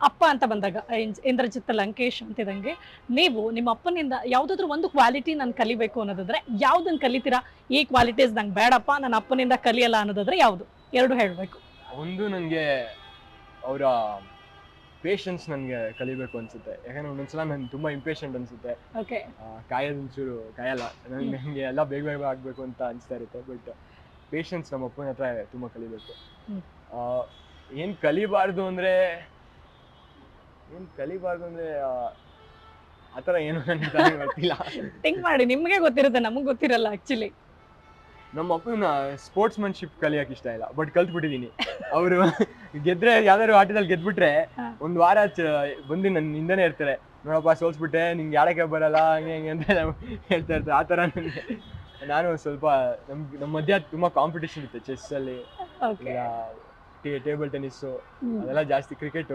ಅಪ್ಪ ಅಂತ ಬಂದಾಗ ಇಂದ್ರಜಿತ್ ಲಂಕೇಶ್ ಅಂತಿದಂಗೆ ನೀವು ನಿಮ್ಮ ಅಪ್ಪನಿಂದ ಯಾವ್ದಾದ್ರು ಒಂದು ಕ್ವಾಲಿಟಿ ನಾನು ಕಲಿಬೇಕು ಅನ್ನೋದಾದ್ರೆ ಯಾವ್ದನ್ನ ಕಲಿತೀರಾ? ಈ ಕ್ವಾಲಿಟೀಸ್ ನಂಗೆ ಬೇಡಪ್ಪ, ನನ್ನ ಅಪ್ಪನಿಂದ ಕಲಿಯಲ್ಲ ಅನ್ನೋದಾದ್ರೆ ಯಾವ್ದು? ಎರಡು ಹೇಳ್ಬೇಕು. ಒಂದು ನನಗೆ ಅವರ ಪೇಷನ್ಸ್ ನನಗೆ ಕಲಿಬೇಕು ಅನ್ಸುತ್ತೆ. ಯಾಕಂದ್ರೆ ಒಂದೊಂದ್ಸಲ ನಾನು ತುಂಬಾ ಇಂಪೇಷಂಟ್ ಅನ್ಸುತ್ತೆ. ಓಕೆ. ಒಂಚೂರು ಕಾಯಲ್ಲ, ನನಗೆ ಎಲ್ಲ ಬೇಗ ಬೇಗ ಆಗ್ಬೇಕು ಅಂತ ಅನಿಸ್ತಾ ಇರುತ್ತೆ. ಬಟ್ ಪೇಷನ್ಸ್ ನಮ್ಮ ಅಪ್ಪನ ಹತ್ರ ತುಂಬಾ ಕಲಿಬೇಕು. ಏನ್ ಕಲಿಬಾರ್ದು ಅಂದ್ರೆ ಆ ಥರ ಏನು ನನಗೆ ಗೊತ್ತಿಲ್ಲ. ಥಿಂಕ್ ಮಾಡಿ, ನಿಮ್ಗೆ ಗೊತ್ತಿರುತ್ತೆ, ನಮಗ್ ಗೊತ್ತಿರಲ್ಲ ಆಕ್ಚುಲಿ. ನಮ್ಮ ಅಪ್ಪನ ಸ್ಪೋರ್ಟ್ಸ್ಮನ್ಶಿಪ್ ಕಲಿಯಕ್ಕೆ ಇಷ್ಟ ಇಲ್ಲ, ಬಟ್ ಕಲ್ತ್ಬಿಟ್ಟಿದೀನಿ. ಅವರು ಗೆದ್ರೆ ಯಾವ್ದಾದ್ರು ಆಟದಲ್ಲಿ ಗೆದ್ಬಿಟ್ರೆ ಒಂದ್ ವಾರ ಬಂದು ನನ್ನ ಹಿಂದೆನೇ ಇರ್ತಾರೆ. ನೋಡಪ್ಪ ಸೋಲ್ಸ್ಬಿಟ್ಟೆ, ನಿಂಗೆ ಆಡಕ್ಕೆ ಬರಲ್ಲ, ಹಂಗೆ ಅಂತ ಹೇಳ್ತಾ ಇರ್ತಾರೆ. ಆ ಥರ ನನಗೆ ನಾನು ಸ್ವಲ್ಪ ನಮ್ಮ ಮಧ್ಯ ತುಂಬಾ ಕಾಂಪಿಟೇಷನ್ ಇರುತ್ತೆ. ಚೆಸ್ ಅಲ್ಲಿ, ಟೇಬಲ್ ಟೆನ್ನಿಸ್, ಅದೆಲ್ಲ ಜಾಸ್ತಿ. ಕ್ರಿಕೆಟ್